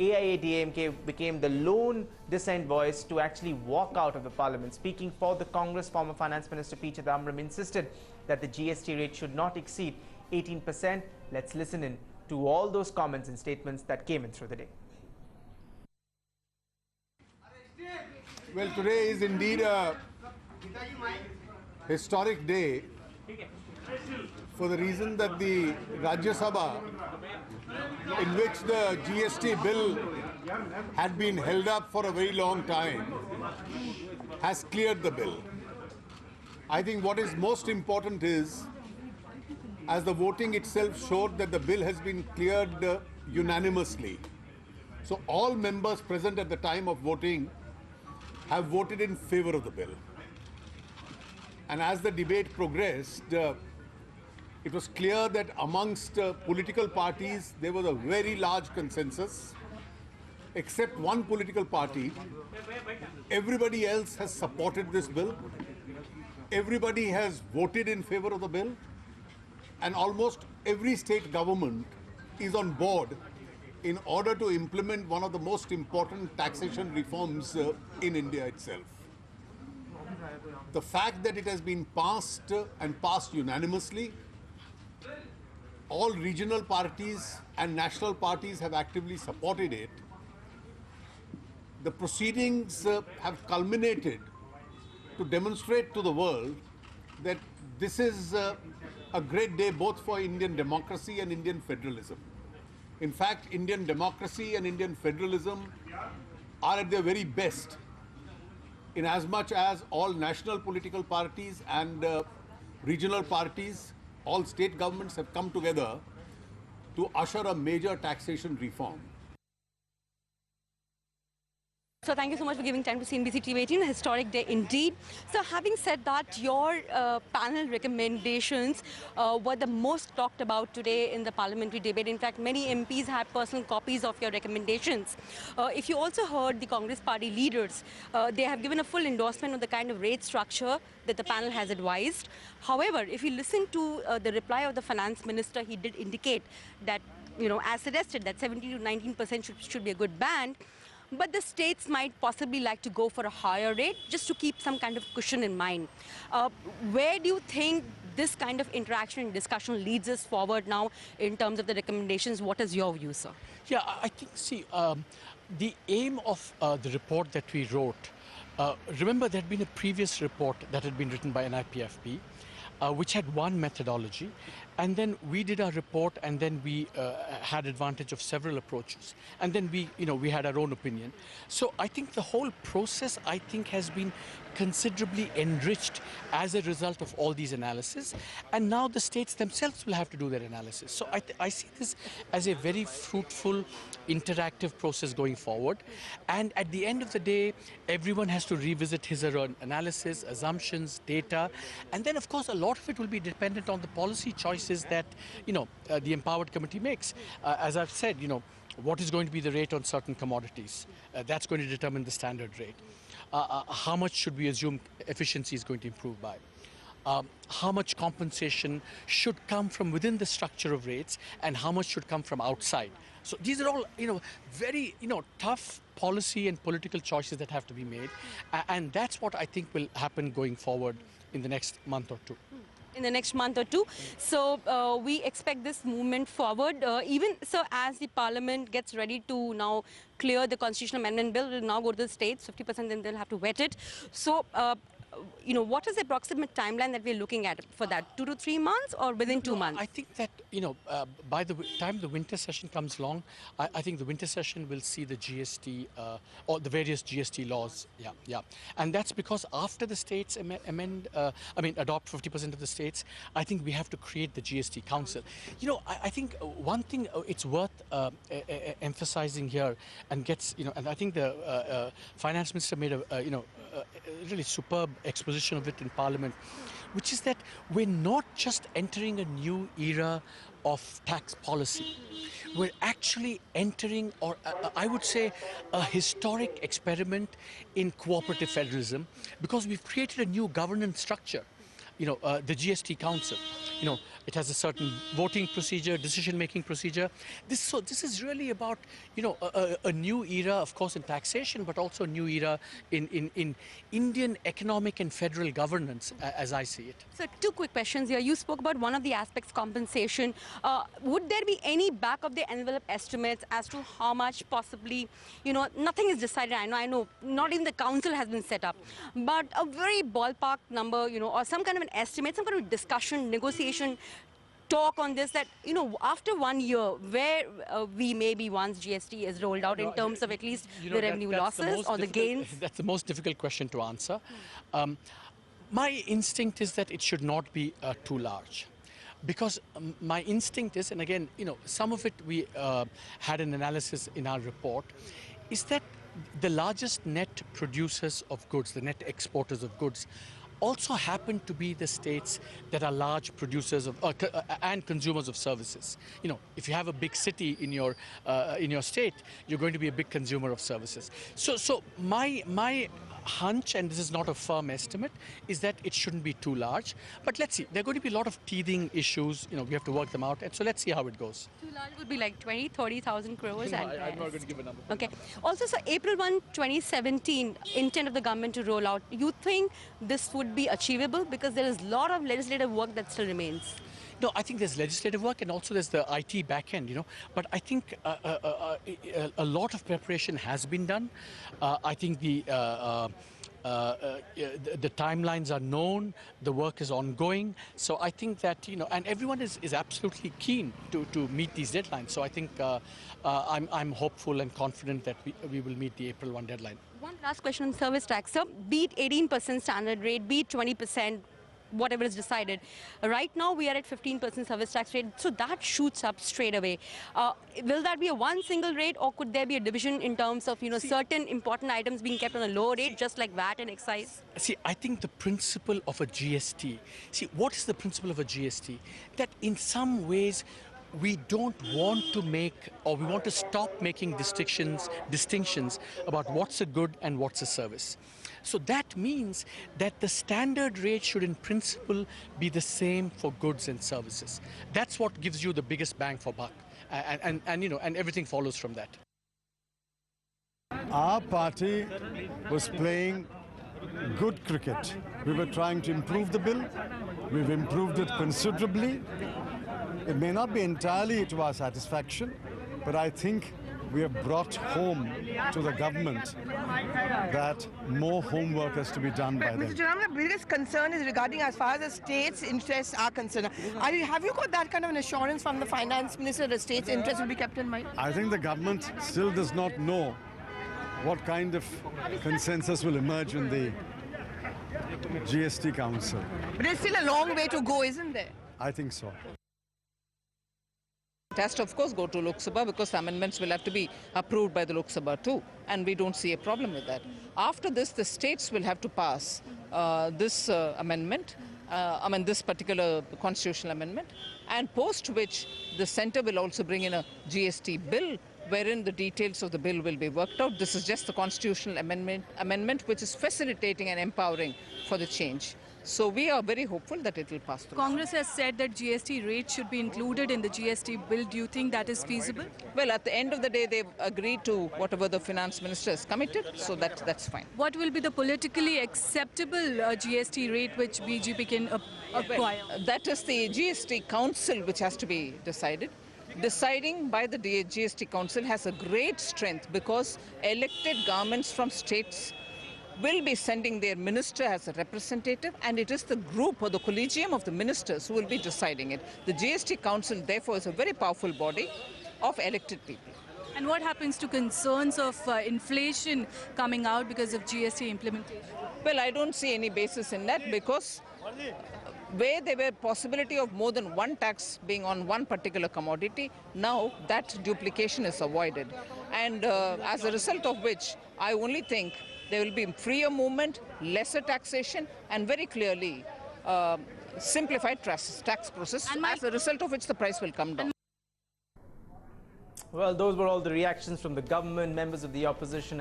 AIADMK became the lone dissent voice to actually walk out of the parliament. Speaking for the Congress, former Finance Minister P. Chidambaram insisted that the GST rate should not exceed 18%. Let's listen in to all those comments and statements that came in through the day. Well, today is indeed a historic day for the reason that the Rajya Sabha, in which the GST Bill had been held up for a very long time, has cleared the bill. I think what is most important is, as the voting itself showed, that the bill has been cleared unanimously. So all members present at the time of voting have voted in favor of the bill. And as the debate progressed, it was clear that amongst political parties, there was a very large consensus. Except one political party, everybody else has supported this bill. Everybody has voted in favor of the bill. And almost every state government is on board in order to implement one of the most important taxation reforms in India itself. The fact that it has been passed and passed unanimously, all regional parties and national parties have actively supported it. The proceedings have culminated to demonstrate to the world that this is a great day both for Indian democracy and Indian federalism. In fact, Indian democracy and Indian federalism are at their very best, in as much as all national political parties and regional parties, all state governments have come together to usher a major taxation reform. So thank you so much for giving time to CNBC TV 18, a historic day indeed. So having said that, your panel recommendations were the most talked about today in the parliamentary debate. In fact, many MPs had personal copies of your recommendations. If you also heard the Congress party leaders, they have given a full endorsement of the kind of rate structure that the panel has advised. However, if you listen to the reply of the finance minister, he did indicate that, as suggested, that 17 to 19% should be a good band. But the states might possibly like to go for a higher rate just to keep some kind of cushion in mind. Where do you think this kind of interaction and discussion leads us forward now in terms of the recommendations? What is your view, sir? Yeah, I think, the aim of the report that we wrote, remember there had been a previous report that had been written by NIPFP, which had one methodology. And then we did our report, and then we had advantage of several approaches. And then we had our own opinion. So I think the whole process, has been considerably enriched as a result of all these analyses. And now the states themselves will have to do their analysis. So I see this as a very fruitful, interactive process going forward. And at the end of the day, everyone has to revisit his or her analysis, assumptions, data. And then, of course, a lot of it will be dependent on the policy choices that, the empowered committee makes. As I've said, what is going to be the rate on certain commodities? That's going to determine the standard rate. How much should we assume efficiency is going to improve by? How much compensation should come from within the structure of rates, and how much should come from outside? So these are all, very, tough policy and political choices that have to be made. And that's what I think will happen going forward in the next month or two. In the next month or two. So we expect this movement forward. Even so, as the parliament gets ready to now clear the constitutional amendment bill, will now go to the states, 50%, then they'll have to vet it. So, what is the approximate timeline that we're looking at for that? 2 to 3 months or within 2 months? I think that, by the time the winter session comes along, I think the winter session will see the GST or the various GST laws. Yeah. And that's because after the states adopt 50% of the states, I think we have to create the GST Council. I think one thing it's worth emphasizing here and and I think the finance minister made a really superb exposition of it in Parliament, which is that we're not just entering a new era of tax policy. We're actually entering, or I would say, a historic experiment in cooperative federalism, because we've created a new governance structure. the GST Council. It has a certain voting procedure, decision-making procedure. This is really about, a new era, of course, in taxation, but also a new era in Indian economic and federal governance, as I see it. So 2 quick questions here. You spoke about one of the aspects, compensation. Would there be any back of the envelope estimates as to how much possibly, nothing is decided. I know, not even the council has been set up, but a very ballpark number, or some kind of an estimate, some kind of discussion, negotiation, talk on this, that after 1 year where we may be once GST is rolled out, in terms of at least the revenue losses or the gains? That's the most difficult question to answer. My instinct is that it should not be too large, because my instinct is, and again, some of it we had an analysis in our report, is that the largest net producers of goods, the net exporters of goods, also happen to be the states that are large producers of and consumers of services. If you have a big city in your state, you're going to be a big consumer of services. So my hunch, and this is not a firm estimate, is that it shouldn't be too large. But let's see. There are going to be a lot of teething issues. We have to work them out. And so let's see how it goes. Too large would be like 20,000-30,000 crores. No, I'm not going to give a number. Okay. Also, so April 1, 2017, intent of the government to roll out. You think this would be achievable? Because there is a lot of legislative work that still remains. No, I think there's legislative work, and also there's the IT back end, But I think a lot of preparation has been done. I think the timelines are known, the work is ongoing. So I think that, and everyone is absolutely keen to meet these deadlines. So I think I'm hopeful and confident that we will meet the April 1 deadline. One last question on service tax, sir. Be it 18% standard rate, be it 20%, whatever is decided. Right now we are at 15% service tax rate, so that shoots up straight away. Will that be a one single rate, or could there be a division in terms of certain important items being kept on a lower rate, just like VAT and excise? See, I think the principle of a GST, what is the principle of a GST? That in some ways we don't want to make, or we want to stop making distinctions about what's a good and what's a service. So that means that the standard rate should in principle be the same for goods and services. That's what gives you the biggest bang for buck, and everything follows from that. Our party was playing good cricket. We were trying to improve the bill. We've improved it considerably. It may not be entirely to our satisfaction, but I think we have brought home to the government that more homework has to be done by them. Mr. Jaram, the biggest concern is regarding as far as the state's interests are concerned. Have you got that kind of an assurance from the finance minister that the state's interests will be kept in mind? I think the government still does not know what kind of consensus will emerge in the GST Council. But there's still a long way to go, isn't there? I think so. It has to, of course, go to Lok Sabha, because the amendments will have to be approved by the Lok Sabha too, and we don't see a problem with that. After this, the states will have to pass this amendment, this particular constitutional amendment, and post which the centre will also bring in a GST bill, wherein the details of the bill will be worked out. This is just the constitutional amendment which is facilitating and empowering for the change. So we are very hopeful that it will pass through. Congress has said that GST rates should be included in the GST bill. Do you think that is feasible? Well, at the end of the day, they've agreed to whatever the finance minister has committed, so that's fine. What will be the politically acceptable GST rate which BJP can acquire? Well, that is the GST Council which has to be decided. Deciding by the GST Council has a great strength, because elected governments from states will be sending their minister as a representative, and it is the group or the collegium of the ministers who will be deciding it. The GST Council, therefore, is a very powerful body of elected people. And what happens to concerns of inflation coming out because of GST implementation? Well, I don't see any basis in that, because where there were possibility of more than one tax being on one particular commodity, now that duplication is avoided. And as a result of which, I only think there will be freer movement, lesser taxation, and very clearly simplified tax process, as a result of which the price will come down. Well, those were all the reactions from the government, members of the opposition, and